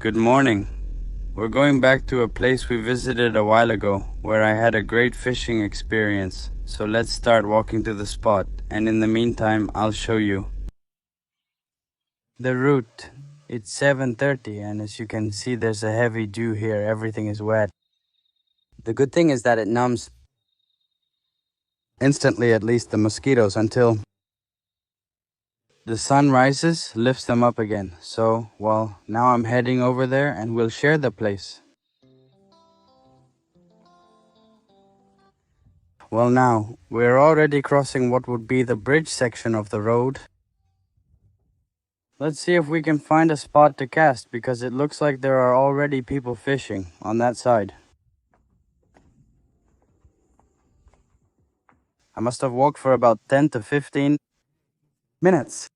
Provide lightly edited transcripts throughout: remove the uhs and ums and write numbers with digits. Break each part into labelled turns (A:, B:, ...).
A: Good morning. We're going back to a place we visited a while ago where I had a great fishing experience. So let's start walking to the spot, and in the meantime, I'll show you the route. It's 7:30, and as you can see, there's a heavy dew here. Everything is wet. The good thing is that it numbs instantly, at least the mosquitoes, until the sun rises, lifts them up again. So, well, now I'm heading over there and we'll share the place. Well, now, we're already crossing what would be the bridge section of the road. Let's see if we can find a spot to cast, because it looks like there are already people fishing on that side. I must have walked for about 10 to 15 minutes.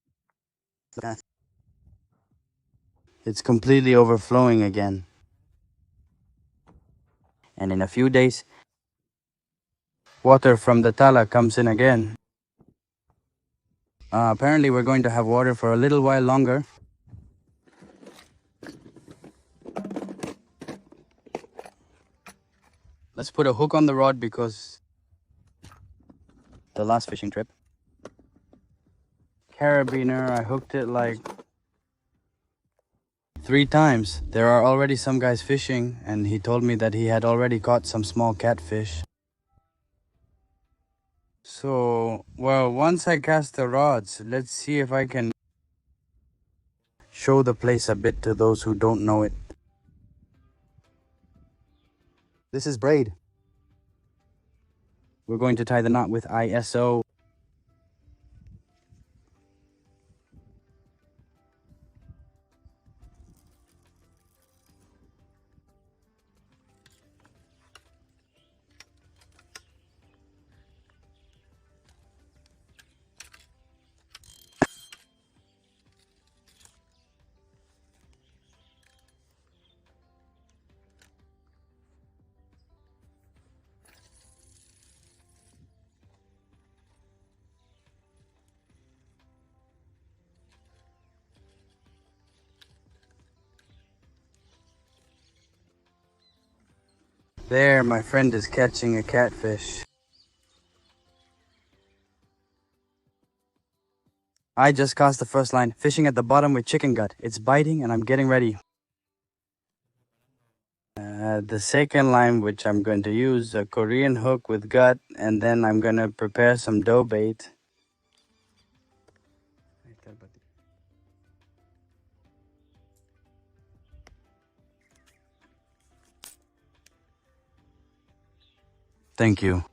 A: It's completely overflowing again. And in a few days, water from the Tala comes in again. Apparently we're going to have water for a little while longer. Let's put a hook on the rod because the last fishing trip, carabiner, I hooked it like 3 times. There are already some guys fishing, and he told me that he had already caught some small catfish. So, well, once I cast the rods, let's see if I can show the place a bit to those who don't know it. This is braid. We're going to tie the knot with ISO. There, my friend is catching a catfish. I just cast the first line, fishing at the bottom with chicken gut. It's biting and I'm getting ready. The second line, which I'm going to use, a Korean hook with gut, and then I'm going to prepare some dough bait. Thank you.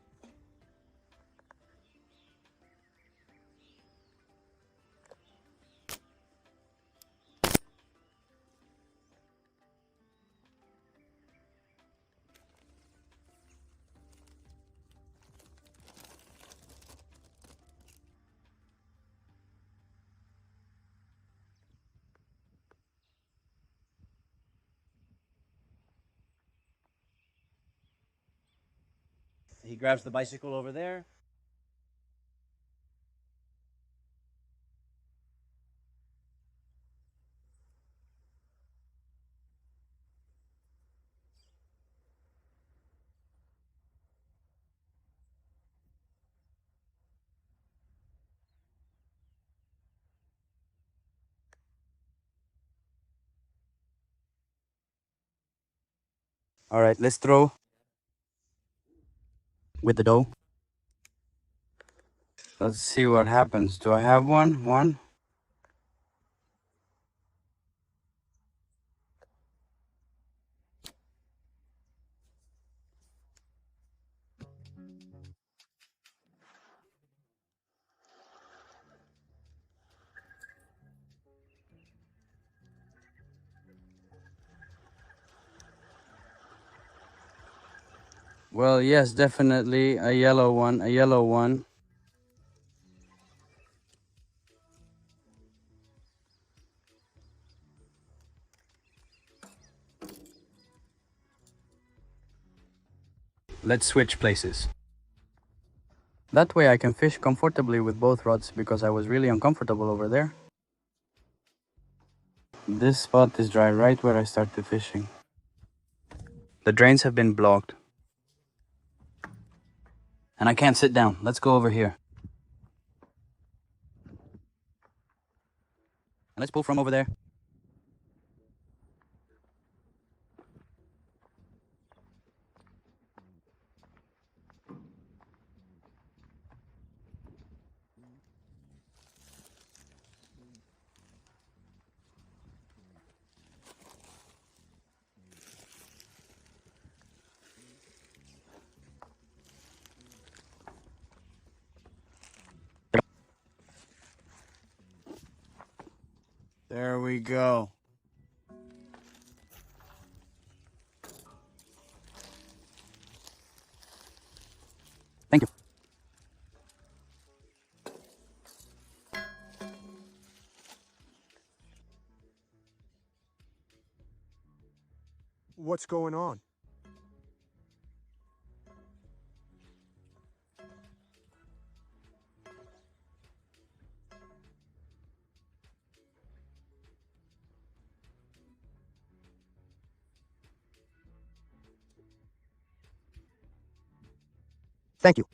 B: He grabs the bicycle over there.
A: All right, let's throw with the dough. Let's see what happens. Do I have one? One? Well, yes, definitely a yellow one, a yellow one. Let's switch places. That way I can fish comfortably with both rods, because I was really uncomfortable over there. This spot is dry right where I started fishing. The drains have been blocked. And I can't sit down. Let's go over here. And let's pull from over there. There we go. Thank you.
C: What's going on? Thank you.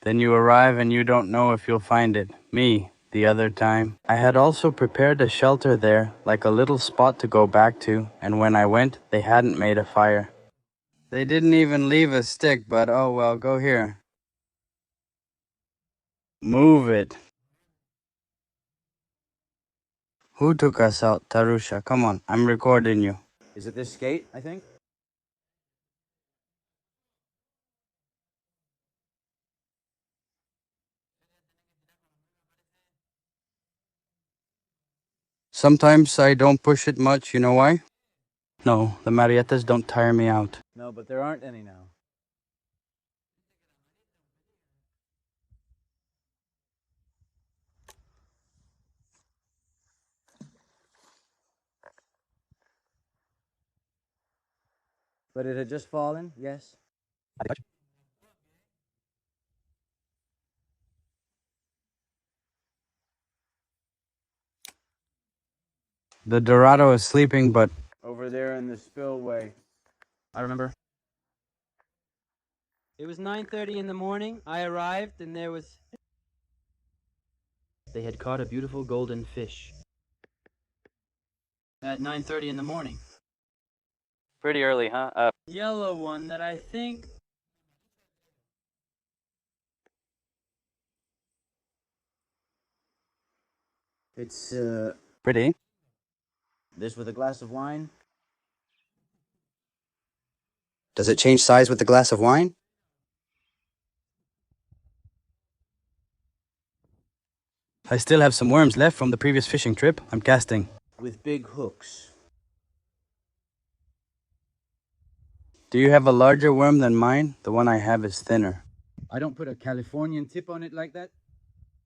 A: Then you arrive and you don't know if you'll find it. Me, the other time. I had also prepared a shelter there, like a little spot to go back to, and when I went, they hadn't made a fire. They didn't even leave a stick, but oh well, go here. Move it. Who took us out, Tarusha? Come on, I'm recording you.
B: Is it this skate, I think?
A: Sometimes I don't push it much, you know why? No, the marietas don't tire me out.
B: No, but there aren't any now. But it had just fallen, yes?
A: The Dorado is sleeping, but
B: Over there in the spillway. I remember.
D: It was 9:30 in the morning. I arrived and there was... They had caught a beautiful golden fish. At 9:30 in the morning.
A: pretty early, huh?
D: Yellow one that I think...
B: It's,
A: Pretty.
B: this with a glass of wine?
A: Does it change size with the glass of wine? I still have some worms left from the previous fishing trip. I'm casting.
B: With big hooks.
A: Do you have a larger worm than mine? The one I have is thinner.
B: I don't put a Californian tip on it like that.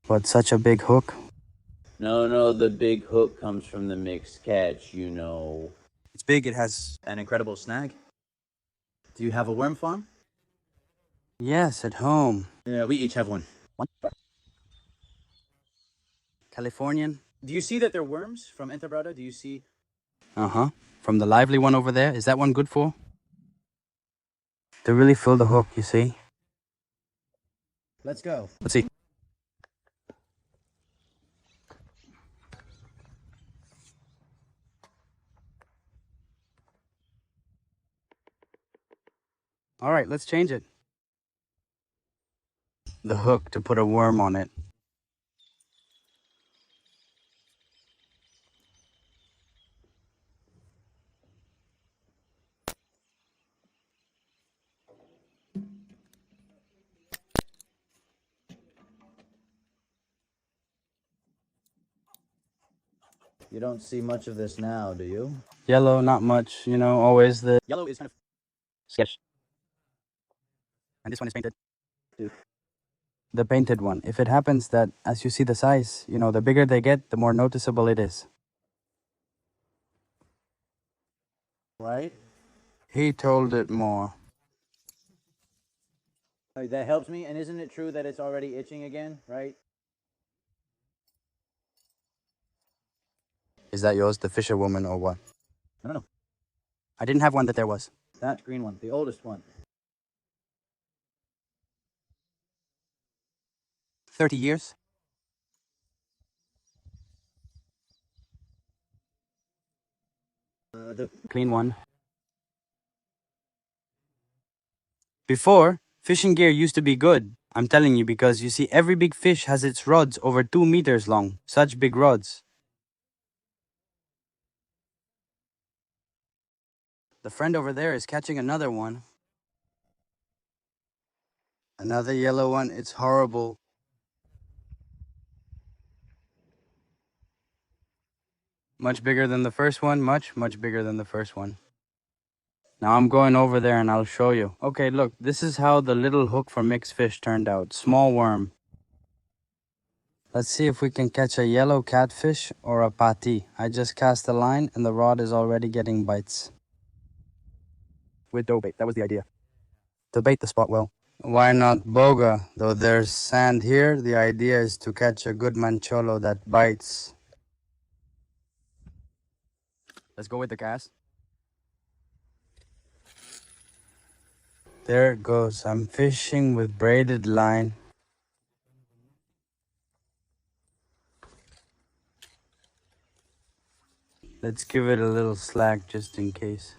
A: But such a big hook.
B: No, the big hook comes from the mixed catch, you know.
A: It's big, it has...
B: An incredible snag. Do you have a worm farm?
A: Yes, at home.
B: Yeah, we each have one.
A: Californian?
B: Do you see that they're worms from Enterbrada? Do you see?
A: Uh-huh. From the lively one over there, is that one good for? They really fill the hook, you see?
B: Let's go.
A: Let's see. All right, let's change it. The hook to put a worm on it.
B: You don't see much of this now, do you?
A: Yellow, not much, you know, always the yellow is kind of sketch. And this one is painted. The painted one. If it happens that as you see the size, you know, the bigger they get, the more noticeable it is.
B: Right?
A: He told it more.
B: That helps me. And isn't it true that it's already itching again, right?
A: Is that yours, the fisherwoman, or what?
B: No.
A: I didn't have one that there was.
B: That green one, the oldest one.
A: 30 years?
B: The
A: Clean one. Before, fishing gear used to be good. I'm telling you because you see every big fish has its rods over 2 meters long. Such big rods. The friend over there is catching another one. Another yellow one. It's horrible. Much bigger than the first one. Much bigger than the first one. Now I'm going over there and I'll show you. Okay, look, this is how the little hook for mixed fish turned out. Small worm. Let's see if we can catch a yellow catfish or a pati. I just cast the line and the rod is already getting bites. With dough bait, that was the idea. To bait the spot well. Why not boga? Though there's sand here, the idea is to catch a good mancholo that bites. Let's go with the cast. There it goes. I'm fishing with braided line. Let's give it a little slack just in case.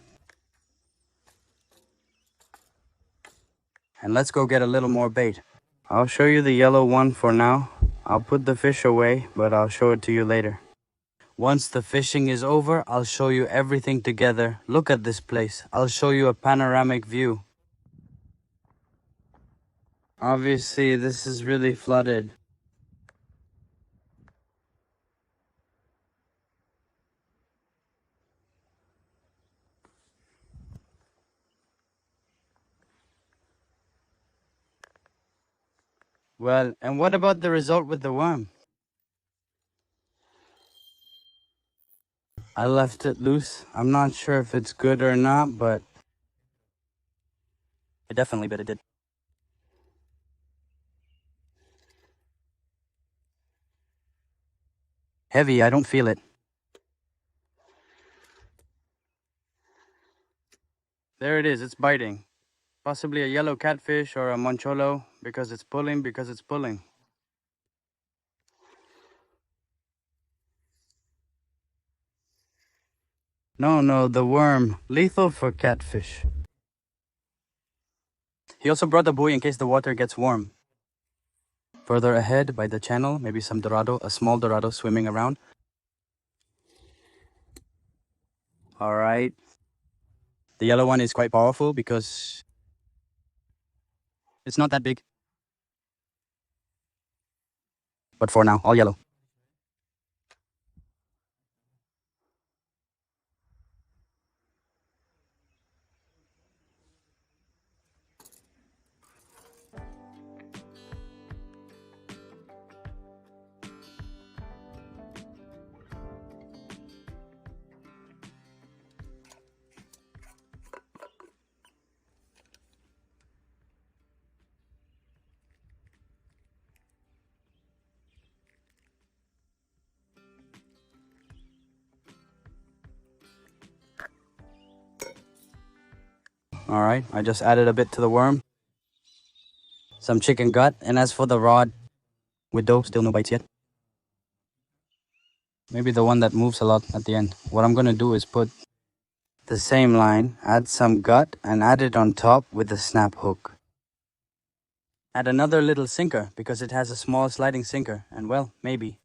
A: And let's go get a little more bait. I'll show you the yellow one for now. I'll put the fish away, but I'll show it to you later. Once the fishing is over, I'll show you everything together. Look at this place. I'll show you a panoramic view. Obviously, this is really flooded. Well, and what about the result with the worm? I left it loose. I'm not sure if it's good or not, but it definitely bit it did. Heavy, I don't feel it. There it is, it's biting. Possibly a yellow catfish or a mancholo because it's pulling. No, the worm. Lethal for catfish. He also brought the buoy in case the water gets warm. Further ahead by the channel, maybe some dorado, a small dorado swimming around. Alright. The yellow one is quite powerful because it's not that big. But for now, all yellow. Alright, I just added a bit to the worm. Some chicken gut, and as for the rod, with dough, still no bites yet. Maybe the one that moves a lot at the end. What I'm gonna do is put the same line, add some gut, and add it on top with the snap hook. Add another little sinker, because it has a small sliding sinker, and well, maybe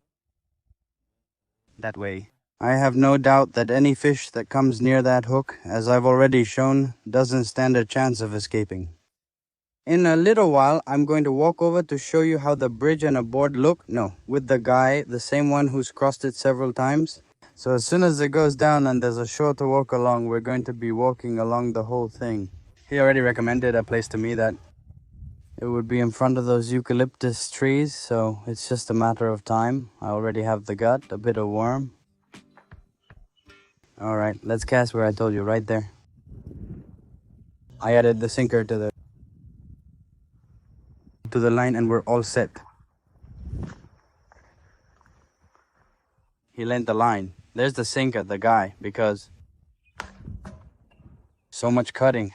A: that way. I have no doubt that any fish that comes near that hook, as I've already shown, doesn't stand a chance of escaping. In a little while, I'm going to walk over to show you how the bridge and a board look. No, with the guy, the same one who's crossed it several times. So as soon as it goes down and there's a shore to walk along, we're going to be walking along the whole thing. He already recommended a place to me that it would be in front of those eucalyptus trees, so it's just a matter of time. I already have the gut, a bit of worm. Alright, let's cast where I told you, right there. I added the sinker to the line and we're all set. He lent the line. There's the sinker, the guy, because so much cutting.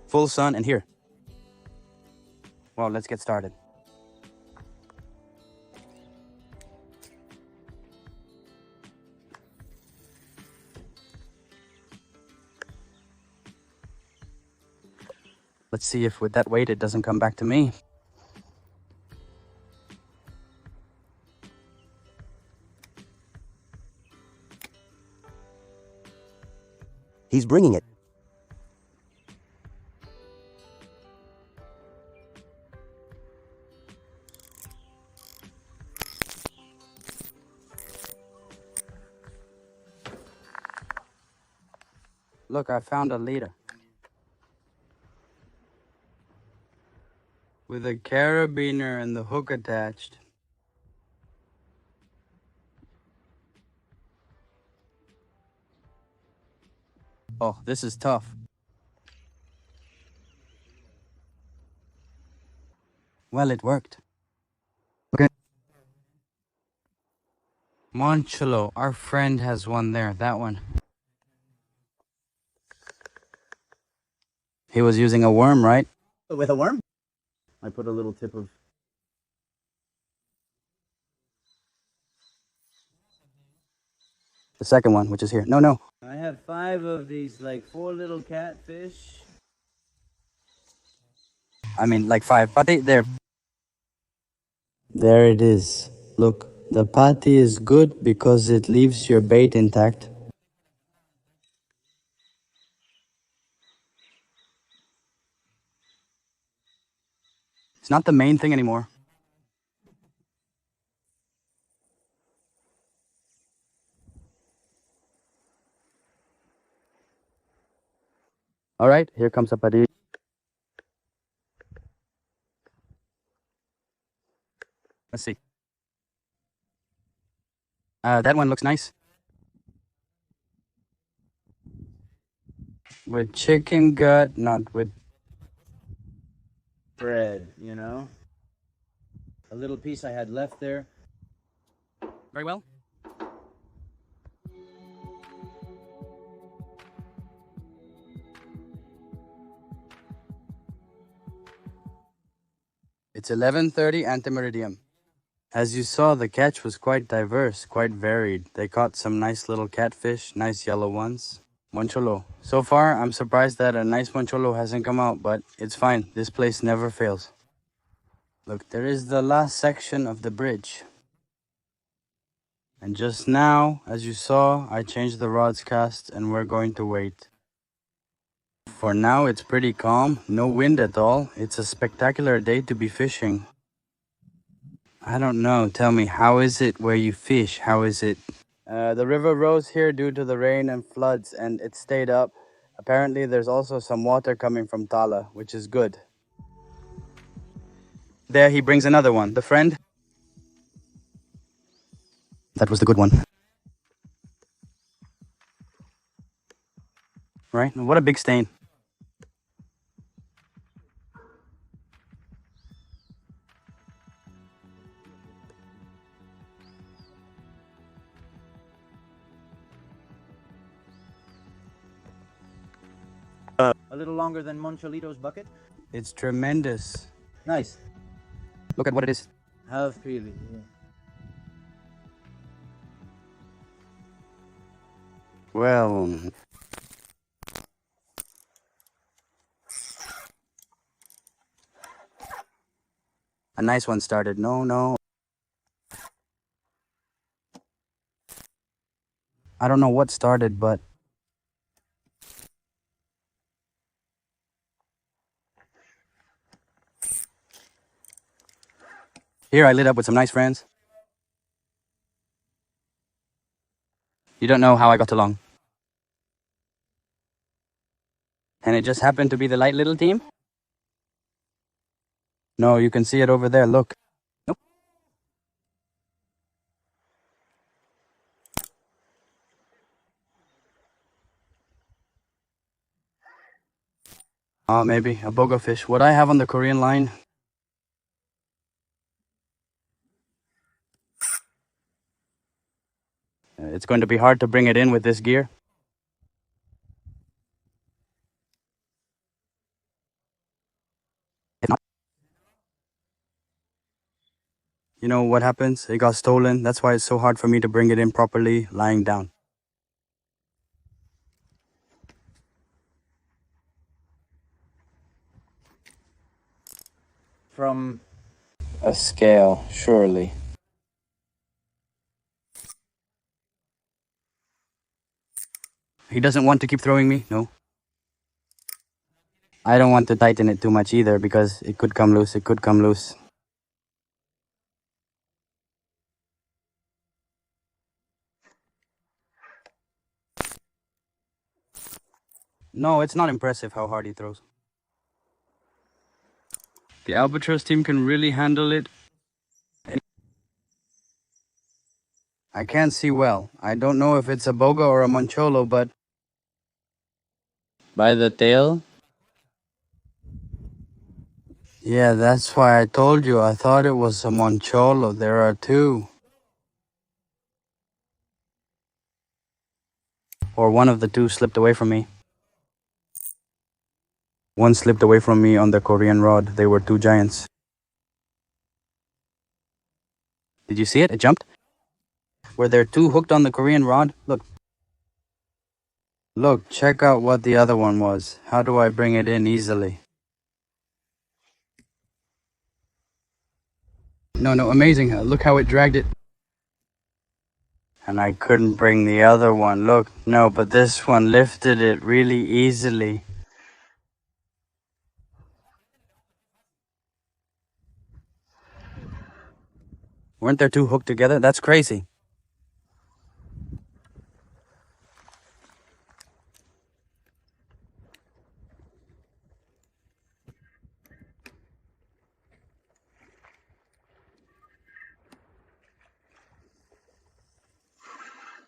A: Full sun and here. Well, let's get started. Let's see if with that weight it doesn't come back to me.
C: He's bringing it.
A: Look, I found a leader. With a carabiner and the hook attached. Oh, this is tough. Well, it worked. Okay. Moncholo, our friend has one there, that one. He was using a worm, right?
B: With a worm? I put a little tip of...
A: The second one, which is here. No.
B: I have 5 of these, like 4 little catfish.
A: I mean, like 5, but they're... There it is. Look, the patty is good because it leaves your bait intact. It's not the main thing anymore. All right, here comes a patty. Let's see. That one looks nice. With chicken gut, not with...
B: bread, you know? A little piece I had left there.
A: Very well. It's 11:30 antemeridium. As you saw, the catch was quite diverse, quite varied. They caught some nice little catfish, nice yellow ones. Moncholo. So far, I'm surprised that a nice moncholo hasn't come out, but it's fine. This place never fails. Look, there is the last section of the bridge. And just now, as you saw, I changed the rod's cast and we're going to wait. For now, it's pretty calm, no wind at all. It's a spectacular day to be fishing. I don't know, tell me, how is it where you fish? How is it? The river rose here due to the rain and floods and it stayed up. Apparently, there's also some water coming from Tala, which is good. There he brings another one. The friend? That was the good one. Right? What a big stain.
B: A little longer than Moncholito's bucket.
A: It's tremendous.
B: Nice.
A: Look at what it is.
B: Half peely, yeah.
A: Well... A nice one started. No. I don't know what started, but... Here I lit up with some nice friends. You don't know how I got along. And it just happened to be the light little team? No, you can see it over there, look. Nope. Maybe a boga fish. What I have on the Korean line. It's going to be hard to bring it in with this gear. You know what happens? It got stolen. That's why it's so hard for me to bring it in properly lying down. From a scale, surely. He doesn't want to keep throwing me? No. I don't want to tighten it too much either because it could come loose. It could come loose. No, it's not impressive how hard he throws. The albatross team can really handle it. I can't see well. I don't know if it's a boga or a mancholo, but... By the tail? Yeah, that's why I told you. I thought it was a mancholo. There are two. Or one of the two slipped away from me. One slipped away from me on the Korean rod. They were two giants. Did you see it? It jumped? Were there two hooked on the Korean rod? Look. Look, check out what the other one was. How do I bring it in easily? No, amazing. Look how it dragged it. And I couldn't bring the other one. Look, no, but this one lifted it really easily. Weren't there two hooked together? That's crazy.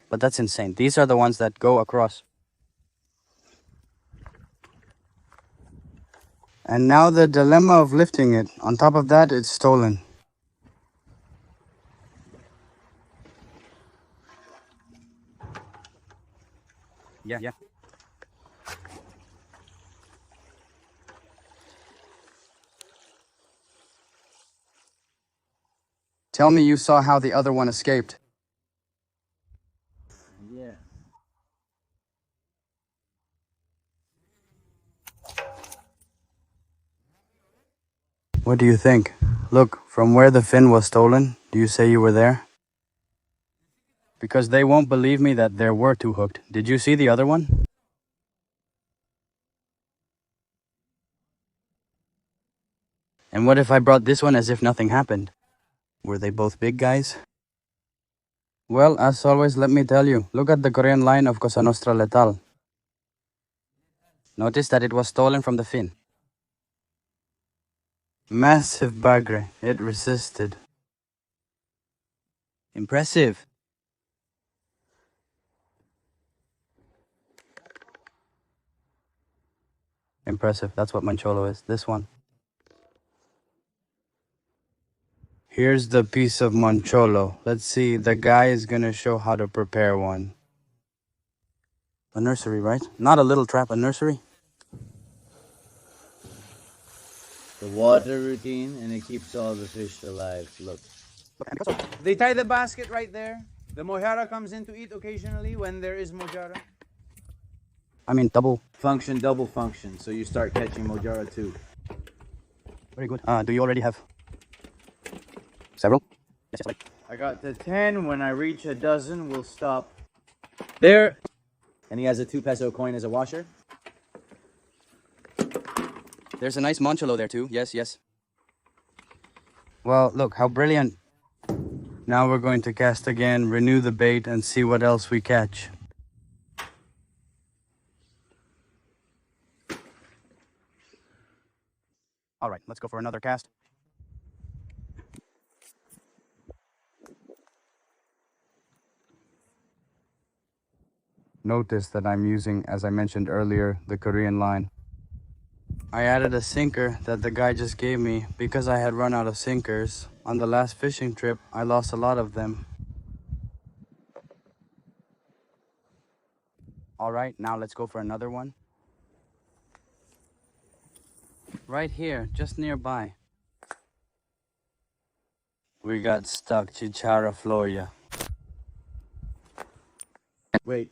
A: But that's insane. These are the ones that go across. And now the dilemma of lifting it. On top of that, it's stolen. Yeah. Tell me you saw how the other one escaped.
B: Yeah.
A: What do you think? Look, from where the fin was stolen, do you say you were there? Because they won't believe me that there were two hooked. Did you see the other one? And what if I brought this one as if nothing happened? Were they both big guys? Well, as always, let me tell you. Look at the Korean line of Cosa Nostra Letal. Notice that it was stolen from the fin. Massive bagre. It resisted. Impressive. Impressive. That's what mancholo is. This one. Here's the piece of mancholo. Let's see. The guy is gonna show how to prepare one. A nursery, right? Not a little trap, a nursery?
B: The water routine, and it keeps all the fish alive. Look.
E: They tie the basket right there. The mojara comes in to eat occasionally when there is mojara.
A: I mean, double.
E: Function, double function. So you start catching mojara too.
A: Very good. Do you already have several? Yes.
E: I got to 10. When I reach a dozen, we'll stop there. And he has a 2 peso coin as a washer.
A: There's a nice mancholo there too. Yes. Well, look, how brilliant. Now we're going to cast again, renew the bait, and see what else we catch. All right, let's go for another cast. Notice that I'm using, as I mentioned earlier, the Korean line. I added a sinker that the guy just gave me because I had run out of sinkers. On the last fishing trip, I lost a lot of them. All right, now let's go for another one. Right here, just nearby. We got stuck, Chichara Floria.
E: Wait.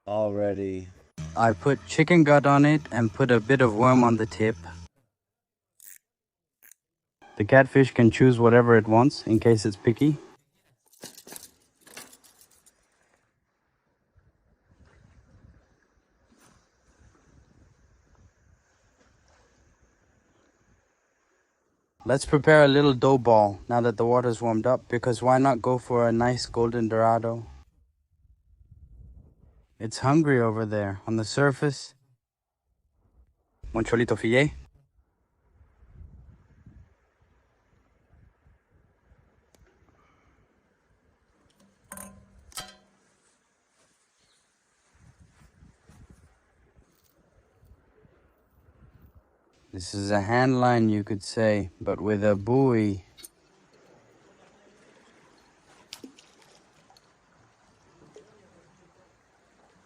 E: Already.
A: I put chicken gut on it and put a bit of worm on the tip. The catfish can choose whatever it wants in case it's picky. Let's prepare a little dough ball now that the water's warmed up, because why not go for a nice golden dorado? It's hungry over there on the surface. Moncholito fillet. This is a hand line, you could say, but with a buoy.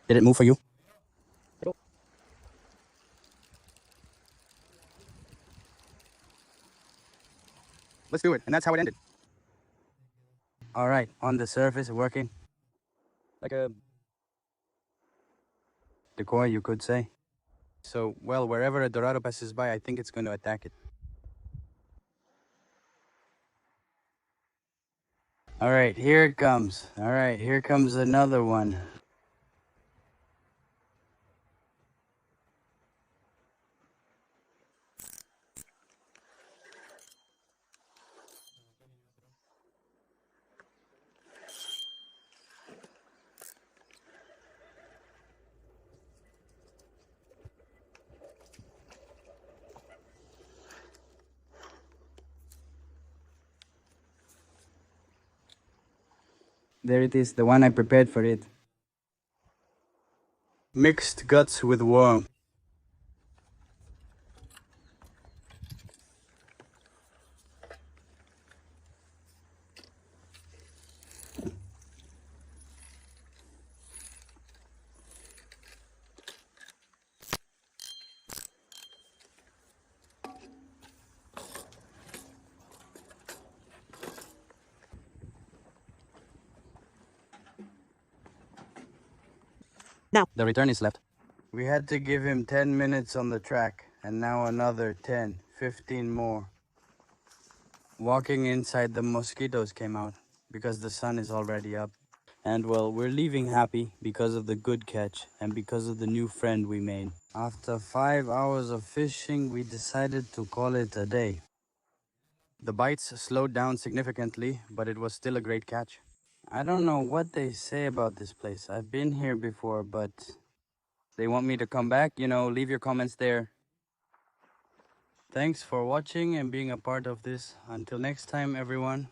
A: Did it move for you? Let's do it. And that's how it ended. All right, on the surface, working. Like a decoy, you could say. So, well, wherever a dorado passes by, I think it's going to attack it. All right, here it comes. All right, here comes another one. There it is, the one I prepared for it. Mixed guts with worm.
C: Now.
A: The return is left. We had to give him 10 minutes on the track, and now another 10, 15 more. Walking inside, the mosquitoes came out because the sun is already up. And well, we're leaving happy because of the good catch and because of the new friend we made. After 5 hours of fishing, we decided to call it a day. The bites slowed down significantly, but it was still a great catch. I don't know what they say about this place. I've been here before, but they want me to come back. Leave your comments there. Thanks for watching and being a part of this. Until next time, everyone.